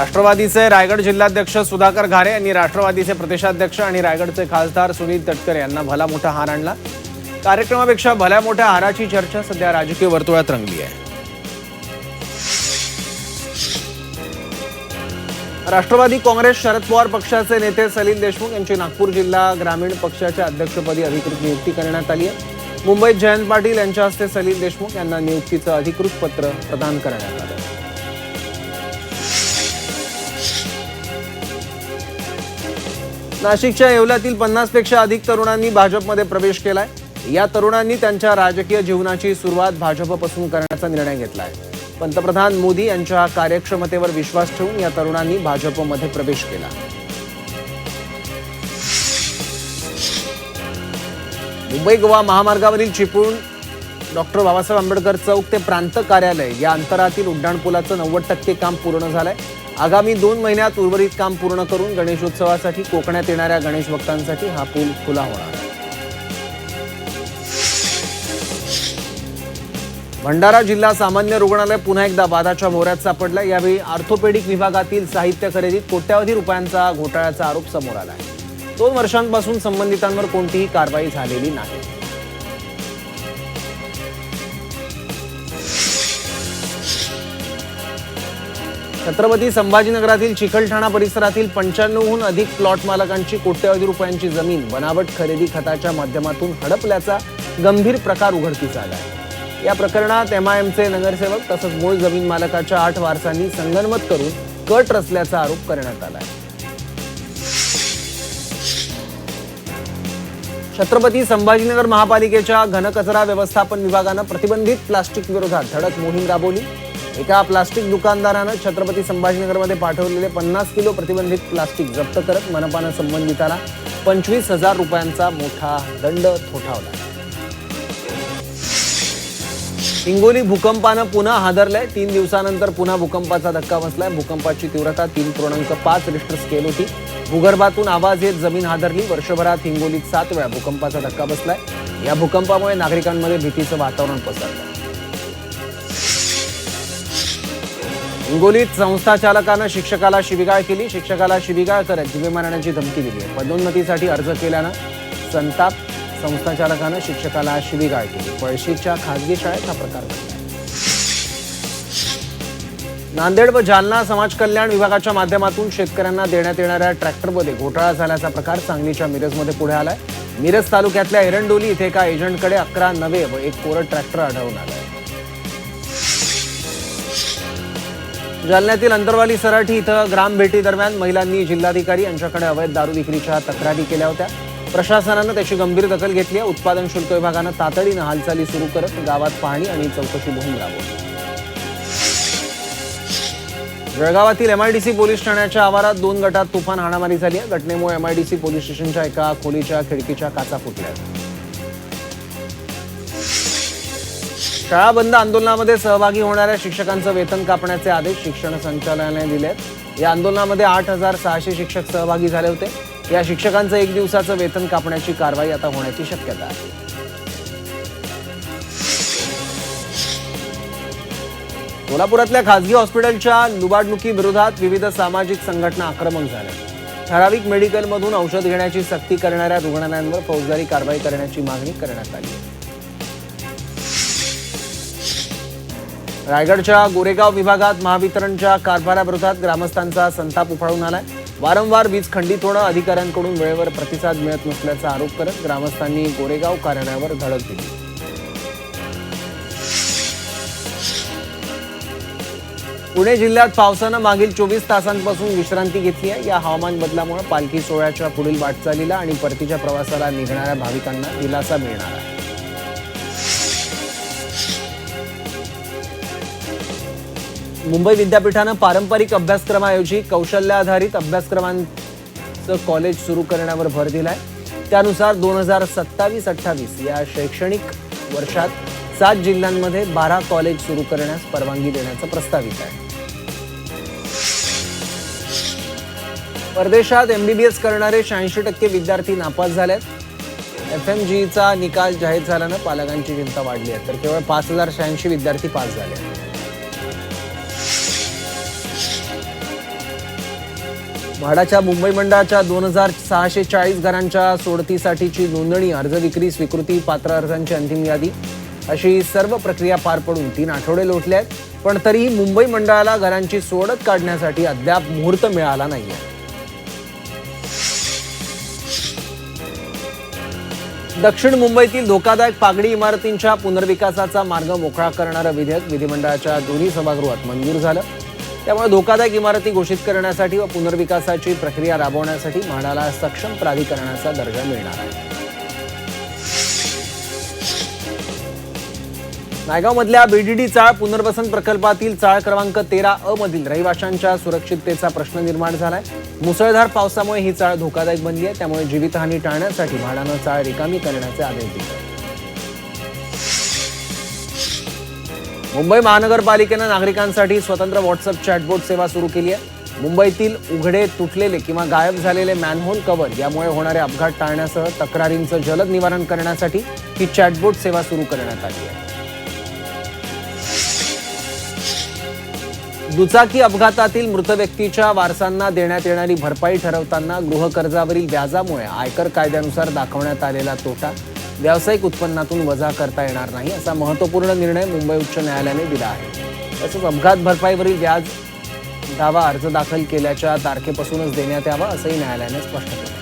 राष्ट्रवादीचे रायगड जिल्हाध्यक्ष सुधाकर घारे यांनी राष्ट्रवादीचे प्रदेशाध्यक्ष आणि रायगडचे खासदार सुनील तटकरे यांना भला मोठा हार आणला। कार्यक्रमापेक्षा भल्या मोठ्या हाराची चर्चा सध्या राजकीय वर्तुळात रंगली आहे। राष्ट्रवादी काँग्रेस शरद पवार पक्षाचे नेते सलील देशमुख यांची नागपूर जिल्हा ग्रामीण पक्षाच्या अध्यक्षपदी अधिकृत नियुक्ती करण्यात आली आहे। मुंबईत जयंत पाटील यांच्या हस्ते सलील देशमुख यांना नियुक्तीचं अधिकृत पत्र प्रदान करण्यात आलं। नाशिकच्या येवल्यातील 50 पेक्षा अधिक तरुणांनी भाजपमध्ये प्रवेश केलाय। या तरुणांनी त्यांच्या राजकीय जीवनाची सुरुवात भाजपपासून करण्याचा निर्णय घेतला आहे। पंतप्रधान मोदी यांच्या कार्यक्षमतेवर विश्वास ठेवून या तरुणांनी भाजपमध्ये प्रवेश केला। मुंबई गोवा महामार्गावरील चिपळूण डॉक्टर बाबासाहेब आंबेडकर चौक ते प्रांत कार्यालय या अंतरातील उड्डाणपुलाचं 90% काम पूर्ण झालंय। आगामी 2 महिन्यात उर्वरित काम पूर्ण करून गणेशोत्सवासाठी कोकणात येणाऱ्या गणेश भक्तांसाठी हा पूल खुला होणार आहे। भंडारा जिल्हा सामान्य रुग्णालय पुन्हा एकदा वादाच्या मोऱ्यात सापडलं। यावेळी ऑर्थोपेडिक विभागातील साहित्य खरेदीत कोट्यावधी रुपयांचा घोटाळ्याचा आरोप समोर आला आहे। 2 वर्षांपासून संबंधितांवर कोणतीही कारवाई झालेली नाही। छत्रपती संभाजीनगरातील चिकलठाणा परिसरातील 95हून अधिक प्लॉट मालकांची कोट्यावधी रुपयांची जमीन बनावट खरेदी खताच्या माध्यमातून हडपल्याचा गंभीर प्रकार उघडकीस आला आहे। या प्रकरणात एमआयएमचे नगरसेवक तसंच मूळ जमीन मालकाच्या 8 वारसांनी संगनमत करून कट रचल्याचा आरोप करण्यात आला आहे। छत्रपती संभाजीनगर महापालिकेच्या घनकचरा व्यवस्थापन विभागानं प्रतिबंधित प्लास्टिक विरोधात धडक मोहीम राबवली। एका प्लास्टिक दुकानदारानं छत्रपती संभाजीनगरमध्ये पाठवलेले 50 किलो प्रतिबंधित प्लास्टिक जप्त करत मनपानं संबंधिताला 25,000 रुपयांचा मोठा दंड ठोठावला। हिंगोली भूकंपानं पुन्हा हादरलंय। 3 दिवसानंतर पुन्हा भूकंपाचा धक्का बसलाय। भूकंपाची तीव्रता 3.5 रिश्टर स्केल होती। भूगर्भातून आवाज येत जमीन हादरली। वर्षभरात हिंगोलीत 7 वेळा भूकंपाचा धक्का बसलाय। या भूकंपामुळे नागरिकांमध्ये भीतीचं वातावरण पसरलं। हिंगोलीत संस्था चालकानं शिक्षकाला शिवीगाळ केली। शिक्षकाला शिवीगाळ करत जीवे मारण्याची धमकी दिली आहे। पदोन्नतीसाठी अर्ज केल्यानं संताप। संस्था चालकानं शिक्षकाला शिवीगाळ केली। पळशीच्या खासगी शाळेत हा प्रकार घडला। नांदेड व जालना समाज कल्याण विभागाच्या माध्यमातून शेतकऱ्यांना देण्यात येणाऱ्या ट्रॅक्टरमध्ये घोटाळा झाल्याचा प्रकार सांगलीच्या मिरजमध्ये पुढे आलाय। मिरज तालुक्यातल्या एरंडोली इथे एका एजंटकडे 11 नवे व 1 कोरड ट्रॅक्टर आढळून आलंय। जालन्यातील अंतरवाली सराठी इथं ग्राम भेटी दरम्यान महिलांनी जिल्हाधिकारी यांच्याकडे अवैध दारू विक्रीच्या तक्रारी केल्या होत्या। प्रशासनानं त्याची गंभीर दखल घेतली आहे। उत्पादन शुल्क विभागानं तातडीनं हालचाली सुरू करत गावात पाहणी आणि चौकशी मोहीम राबवली। जळगावातील एमआयडीसी पोलीस ठाण्याच्या आवारात 2 गटात तुफान हाणामारी झाली आहे। घटनेमुळे एमआयडीसी पोलीस स्टेशनच्या एका खोलीच्या खिडकीच्या काचा फुटल्या। शाळा बंद आंदोलनामध्ये सहभागी होणाऱ्या शिक्षकांचं वेतन कापण्याचे आदेश शिक्षण संचालनालयाने दिले आहेत। या आंदोलनामध्ये 8,600 शिक्षक सहभागी झाले होते। या शिक्षकांचं 1 दिवसाचं वेतन कापण्याची कारवाई आता होण्याची शक्यता आहे। कोल्हापुरातल्या खासगी हॉस्पिटलच्या लुबाडणुकीविरोधात विविध सामाजिक संघटना आक्रमक झाल्या। ठराविक मेडिकलमधून औषध घेण्याची सक्ती करणाऱ्या रुग्णालयांवर फौजदारी कारवाई करण्याची मागणी करण्यात आली आहे। रायगडच्या गोरेगाव विभागात महावितरणच्या कारभाराविरोधात ग्रामस्थांचा संताप उफाळून आलाय। वारंवार वीज खंडित होणं, अधिकाऱ्यांकडून वेळेवर प्रतिसाद मिळत नसल्याचा आरोप करत ग्रामस्थांनी गोरेगाव कार्यालयावर धडक दिली। पुणे जिल्ह्यात पावसानं मागील 24 तासांपासून विश्रांती घेतली आहे। या हवामान बदलामुळे पालखी सोहळ्याच्या पुढील वाटचालीला आणि परतीच्या प्रवासाला निघणाऱ्या भाविकांना दिलासा मिळणार आहे। मुंबई विद्यापीठानं पारंपरिक अभ्यासक्रमाऐवजी कौशल्याधारित अभ्यासक्रमांचं कॉलेज सुरू करण्यावर भर दिलाय। त्यानुसार 2027-28 या शैक्षणिक वर्षात 7 जिल्ह्यांमध्ये 12 कॉलेज सुरू करण्यास परवानगी देण्याचं प्रस्तावित आहे। परदेशात एमबीबीएस करणारे 86% विद्यार्थी नापास झालेत। एफएमजीचा निकाल जाहीर झाल्यानं पालकांची चिंता वाढली आहे, तर केवळ 5086 विद्यार्थी पास झाले आहेत। म्हाडाच्या मुंबई मंडळाच्या 2640 घरांच्या सोडतीसाठीची नोंदणी, अर्ज विक्री, स्वीकृती, पात्र अर्जांची अंतिम यादी अशी सर्व प्रक्रिया पार पडून 3 आठवडे लोटले आहेत. पण तरीही मुंबई मंडळाला घरांची सोडत काढण्यासाठी अद्याप मुहूर्त मिळाला नाहीये. दक्षिण मुंबईतील धोकादायक पागडी इमारतींच्या पुनर्विकासाचा मार्ग मोकळा करणारं विधेयक विधिमंडळाच्या दोन्ही सभागृहात मंजूर झालं. त्यामुळे धोकादायक इमारती घोषित करण्यासाठी व पुनर्विकासाची प्रक्रिया राबवण्यासाठी म्हाडाला सक्षम प्राधिकरणाचा दर्जा मिळणार आहे. नायगावमधल्या बीडीडी चाळ पुनर्वसन प्रकल्पातील चाळ क्रमांक 13A मधील रहिवाशांच्या सुरक्षिततेचा प्रश्न निर्माण झालाय. मुसळधार पावसामुळे ही चाळ धोकादायक बनली आहे. त्यामुळे जीवितहानी टाळण्यासाठी म्हाडानं चाळ रिकामी करण्याचे आदेश दिले. मुंबई महानगरपालिकेनं नागरिकांसाठी स्वतंत्र व्हॉट्सअप चॅटबोट सेवा सुरू केली आहे. मुंबईतील उघडे, तुटलेले किंवा गायब झालेले मॅनहोल कव्हर यामुळे होणारे अपघात टाळण्यासह तक्रारींचं जलद निवारण करण्यासाठी ही चॅटबोट सेवा सुरू करण्यात आली आहे. दुचाकी अपघातातील मृत व्यक्तीच्या वारसांना देण्यात येणारी भरपाई ठरवताना गृहकर्जावरील व्याजामुळे आयकर कायद्यानुसार दाखवण्यात आलेला तोटा व्यावसायिक उत्पन्नातून वजा करता येणार नाही, असा महत्त्वपूर्ण निर्णय मुंबई उच्च न्यायालयाने दिला आहे. तसंच अपघात भरपाईवरील व्याज दावा अर्ज दाखल केल्याच्या तारखेपासूनच देण्यात यावा, असंही न्यायालयाने स्पष्ट केलं.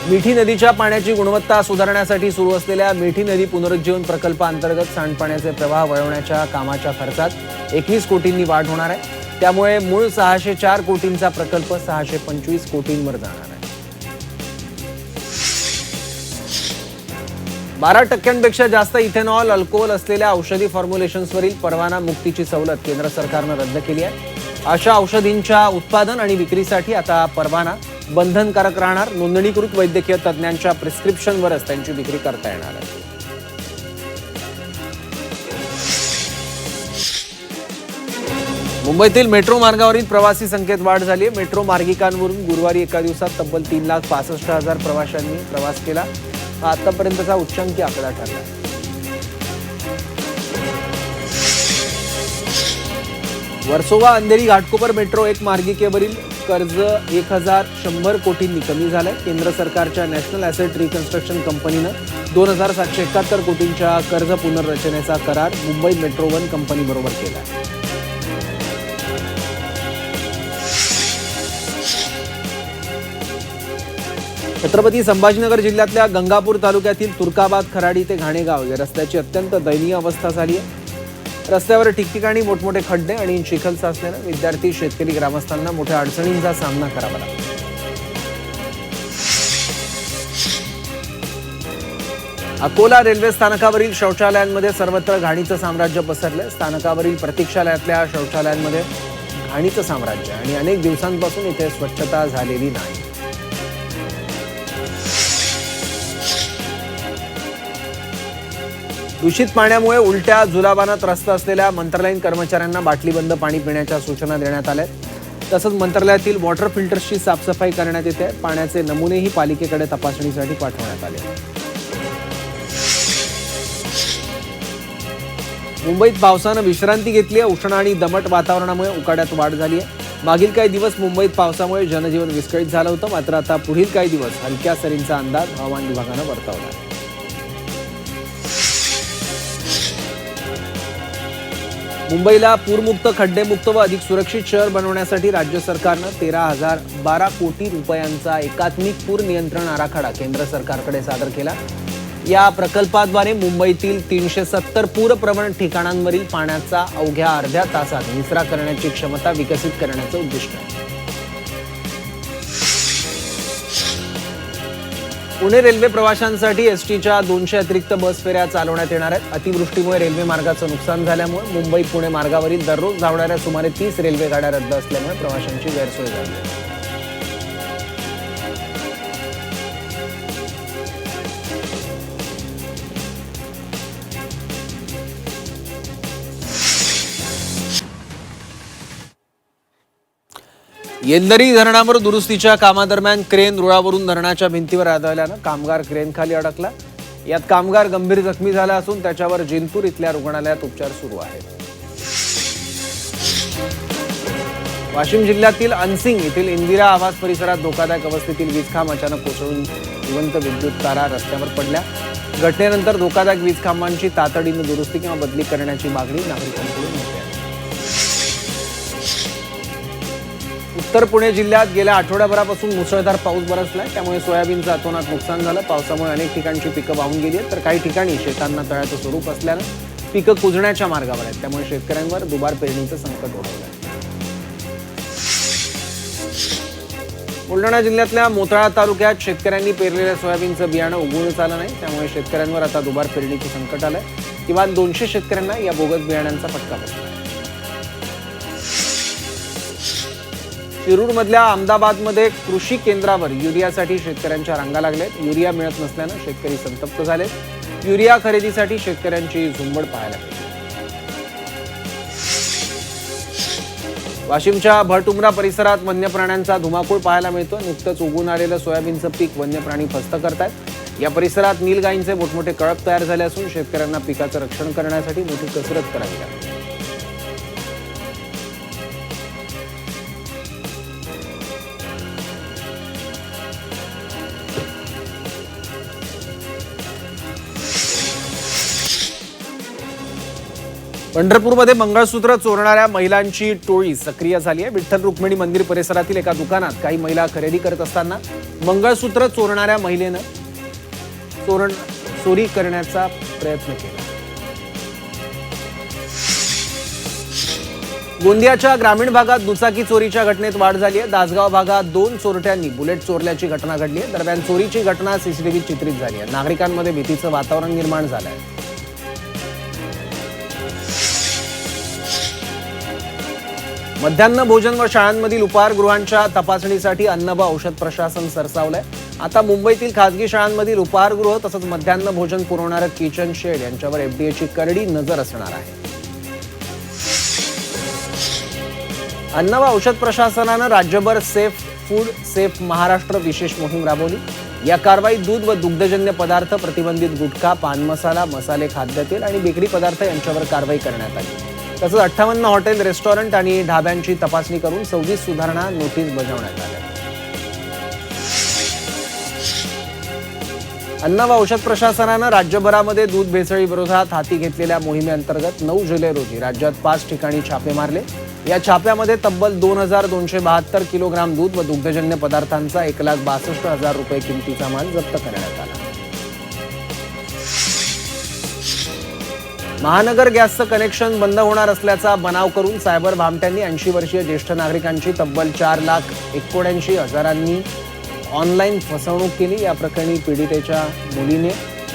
मिठी नदीच्या पाण्याची गुणवत्ता सुधारण्यासाठी सुरू असलेल्या मिठी नदी पुनरुज्जीवन प्रकल्पाअंतर्गत सांडपाण्याचे प्रवाह वळवण्याच्या कामाच्या खर्चात 21 कोटींनी वाढ होणार आहे. त्यामुळे मूळ 604 कोटींचा प्रकल्प 625 कोटींवर जाणार आहे. 12% जास्त इथेनॉल, अल्कोहोल असलेल्या औषधी फॉर्म्युलेशन्सवरील परवाना मुक्तीची सवलत केंद्र सरकारनं रद्द केली आहे. अशा औषधींच्या उत्पादन आणि विक्रीसाठी आता परवाना बंधनकारक राहणार. नोंदणीकृत वैद्यकीय तज्ज्ञांच्या प्रिस्क्रिप्शनवरच त्यांची विक्री करता येणार आहे. मुंबईतील मेट्रो मार्गावरील प्रवासी संख्येत वाढ झाली आहे. मेट्रो मार्गिकांवरून गुरुवारी एका दिवसात तब्बल 3,65,000 प्रवाशांनी प्रवास केला. हा आतापर्यंतचा उच्चांकी आकडा ठरला. वर्सोवा अंधेरी घाटकोपर मेट्रो 1 मार्गिकेवरील कर्ज 1,100 कोटींनी कमी झालंय. केंद्र सरकारच्या नॅशनल ॲसेट रिकन्स्ट्रक्शन कंपनीनं 2,771 कोटींच्या कर्ज पुनर्रचनेचा करार मुंबई मेट्रो 1 कंपनीबरोबर केला. छत्रपती संभाजीनगर जिल्ह्यातल्या गंगापूर तालुक्यातील तुर्काबाद, खराडी ते घाणेगाव या रस्त्याची अत्यंत दयनीय अवस्था झाली आहे. रस्त्यावर ठिकठिकाणी मोठमोठे खड्डे आणि चिखल साचल्यानं विद्यार्थी, शेतकरी, ग्रामस्थांना मोठ्या अडचणींचा सामना करावा लागला. अकोला रेल्वे स्थानकावरील शौचालयांमध्ये सर्वत्र घाणीचं साम्राज्य पसरलं. स्थानकावरील प्रतीक्षालयातल्या शौचालयांमध्ये घाणीचं साम्राज्य आणि अनेक दिवसांपासून इथे स्वच्छता झालेली नाही. दूषित पाण्यामुळे उलट्या, जुलाबानं त्रस्त असलेल्या मंत्रालयीन कर्मचाऱ्यांना बाटलीबंद पाणी पिण्याच्या सूचना देण्यात आल्या. तसंच मंत्रालयातील वॉटर फिल्टर्सची साफसफाई करण्यात येते. पाण्याचे नमुनेही पालिकेकडे तपासणीसाठी पाठवण्यात आले. मुंबईत पावसानं विश्रांती घेतली आहे. उष्ण आणि दमट वातावरणामुळे उकाड्यात वाढ झाली आहे. मागील काही दिवस मुंबईत पावसामुळे जनजीवन विस्कळीत झालं होतं. मात्र आता पुढील काही दिवस हलक्या सरींचा अंदाज हवामान विभागानं वर्तवला आहे. मुंबईला पूरमुक्त, खड्डेमुक्त व अधिक सुरक्षित शहर बनवण्यासाठी राज्य सरकारनं 13,012 कोटी रुपयांचा एकात्मिक पूर नियंत्रण आराखडा केंद्र सरकारकडे सादर केला. या प्रकल्पाद्वारे मुंबईतील 370 पूरप्रवण ठिकाणांवरील पाण्याचा अवघ्या अर्ध्या तासात निचरा करण्याची क्षमता विकसित करण्याचं उद्दिष्ट आहे. पुणे रेल्वे प्रवाशांसाठी एसटीच्या 200 अतिरिक्त बस फेऱ्या चालवण्यात येणार आहेत. अतिवृष्टीमुळे रेल्वे मार्गाचं नुकसान झाल्यामुळे मुंबई पुणे मार्गावरील दररोज धावणाऱ्या सुमारे 30 रेल्वे गाड्या रद्द असल्यामुळे प्रवाशांची गैरसोय झाली आहे. येलदरी धरणावर दुरुस्तीच्या कामादरम्यान क्रेन रुळावरून धरणाच्या भिंतीवर आदळल्यानं कामगार क्रेनखाली अडकला. यात कामगार गंभीर जखमी झाला असून त्याच्यावर जिंतूर इथल्या रुग्णालयात उपचार सुरू आहेत. वाशिम जिल्ह्यातील अनसिंग येथील इंदिरा आवास परिसरात धोकादायक अवस्थेतील वीजखांब अचानक कोसळून जिवंत विद्युत तारा रस्त्यावर पडल्या. घटनेनंतर धोकादायक वीजखांबांची तातडीने दुरुस्ती किंवा बदली करण्याची मागणी नागरिकांकडून होते आहे. उत्तर पुणे जिल्ह्यात गेल्या आठवड्याभरापासून मुसळधार पाऊस बरसलाय. त्यामुळे सोयाबीनचं अतोनात नुकसान झालं. पावसामुळे अनेक ठिकाणची पिकं वाहून गेली आहेत, तर काही ठिकाणी शेतांना तळ्याचं स्वरूप असल्यानं पिकं कुजण्याच्या मार्गावर आहेत. त्यामुळे शेतकऱ्यांवर दुबार पेरणीचं संकट ओढवलं आहे. बुलढाणा जिल्ह्यातल्या मोताळा तालुक्यात शेतकऱ्यांनी पेरलेल्या सोयाबीनचं बियाणं उगवूनच आलं नाही. त्यामुळे शेतकऱ्यांवर आता दुबार पेरणीचं संकट आलंय. किमान 200 शेतकऱ्यांना या बोगस बियाण्यांचा फटका बसला. शिरूरमधल्या अहमदाबादमध्ये कृषी केंद्रावर युरियासाठी शेतकऱ्यांच्या रांगा लागल्यात. युरिया मिळत नसल्यानं शेतकरी संतप्त झालेत. युरिया खरेदीसाठी शेतकऱ्यांची झुंबड पाहायला मिळते. वाशिमच्या भटउमरा परिसरात वन्य प्राण्यांचा धुमाकूळ पाहायला मिळतो. नुकतंच उगून आलेलं सोयाबीनचं पीक वन्य प्राणी फस्त करतायत. या परिसरात नीलगायींचे मोठमोठे कळप तयार झाले असून शेतकऱ्यांना पिकाचं रक्षण करण्यासाठी मोठी कसरत करावी लागते. पंढरपूरमध्ये मंगळसूत्र चोरणाऱ्या महिलांची टोळी सक्रिय झाली आहे. विठ्ठल रुक्मिणी मंदिर परिसरातील एका दुकानात काही महिला खरेदी करत असताना मंगळसूत्र चोरणाऱ्या महिलेनं चोरी करण्याचा प्रयत्न केला. गोंदियाच्या ग्रामीण भागात दुचाकी चोरीच्या घटनेत वाढ झाली आहे. दासगाव भागात 2 चोरट्यांनी बुलेट चोरल्याची घटना घडली आहे. दरम्यान चोरीची घटना सीसीटीव्हीत चित्रित झाली आहे. नागरिकांमध्ये भीतीचं वातावरण निर्माण झालं आहे. मध्यान्ह भोजन व शाळांमधील उपाहारगृहांच्या तपासणीसाठी अन्न व औषध प्रशासन सरसावलंय. आता मुंबईतील खासगी शाळांमधील उपाहारगृह तसंच मध्यान्ह भोजन पुरवणारं किचन शेड यांच्यावर एफडीएची करडी नजर असणार आहे. अन्न व औषध प्रशासनानं राज्यभर सेफ फूड सेफ महाराष्ट्र विशेष मोहीम राबवली. या कारवाईत दूध व दुग्धजन्य पदार्थ, प्रतिबंधित गुटखा, पान मसाला, मसाले, खाद्यतेल आणि बेकरी पदार्थ यांच्यावर कारवाई करण्यात आली. तसंच 58 हॉटेल, रेस्टॉरंट आणि ढाब्यांची तपासणी करून 26 सुधारणा नोटीस बजावण्यात आल्या. अन्न व औषध प्रशासनानं राज्यभरामध्ये दूध भेसळी विरोधात हाती घेतलेल्या मोहिमेअंतर्गत 9 जुलै रोजी राज्यात 5 ठिकाणी छापे मारले. या छाप्यामध्ये तब्बल 2272 किलोग्राम दूध व दुग्धजन्य पदार्थांचा 1,62,000 रुपये किमतीचा माल जप्त करण्यात आला. महानगर गॅसचं कनेक्शन बंद होणार असल्याचा बनाव करून सायबर भामट्यांनी 80 वर्षीय ज्येष्ठ नागरिकांची तब्बल 4,71,000 ऑनलाईन फसवणूक केली. या प्रकरणी पीडितेच्या मुलीने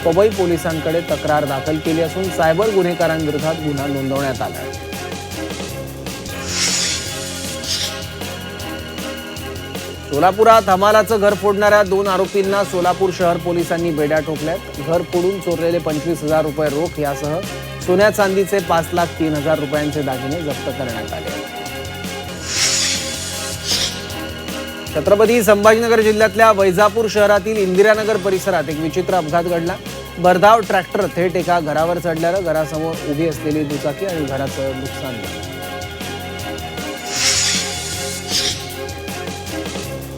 पवई पोलिसांकडे तक्रार दाखल केली असून सायबर गुन्हेगारांविरोधात गुन्हा नोंदवण्यात आला आहे. सोलापुरात हमालाचं घर फोडणाऱ्या 2 आरोपींना सोलापूर शहर पोलिसांनी बेड्या ठोकल्यात. घर फोडून चोरलेले 25,000 रुपये रोख यासह सोन्या चांदीचे 5,03,000 रुपयांचे दागिने जप्त करण्यात आले. छत्रपती संभाजीनगर जिल्ह्यातल्या वैजापूर शहरातील इंदिरानगर परिसरात एक विचित्र अपघात घडला. भरधाव ट्रॅक्टर थेट एका घरावर चढल्यानं घरासमोर उभी असलेली दुचाकी आणि घराचं नुकसान झालं.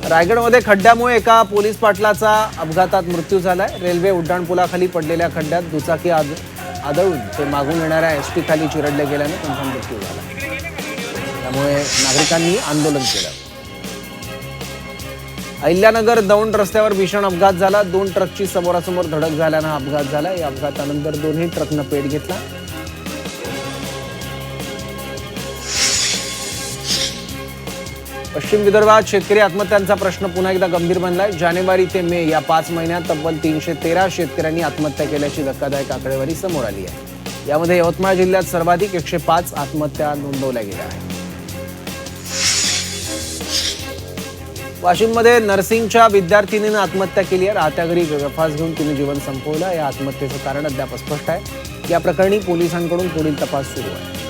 रायगडमध्ये खड्ड्यामुळे एका पोलीस पाटलाचा अपघातात मृत्यू झालाय. रेल्वे उड्डाणपुलाखाली पडलेल्या खड्ड्यात दुचाकी आदळून ते मागून येणाऱ्या एसटी खाली चिरडले गेल्याने त्यांचा मृत्यू झाला. त्यामुळे नागरिकांनी आंदोलन केलं. अहिल्यानगर दौंड रस्त्यावर भीषण अपघात झाला. 2 ट्रकची समोरासमोर धडक झाल्यानं हा अपघात झाला. या अपघातानंतर दोन्ही ट्रकनं पेट घेतला. पश्चिम विदर्भात शेतकरी आत्महत्यांचा प्रश्न पुन्हा एकदा गंभीर बनलाय. जानेवारी ते मे या 5 महिन्यात तब्बल 313 शेतकऱ्यांनी आत्महत्या केल्याची धक्कादायक आकडेवारी समोर आली आहे. यामध्ये यवतमाळ जिल्ह्यात सर्वाधिक 105 आत्महत्या नोंदवल्या गेल्या आहेत. वाशिममध्ये नर्सिंगच्या विद्यार्थिनीनं आत्महत्या केली आहे. राहत्या घरी गळफास घेऊन तिने जीवन संपवलं. या आत्महत्येचं कारण अद्याप अस्पष्ट आहे. या प्रकरणी पोलिसांकडून पुढील तपास सुरू आहे.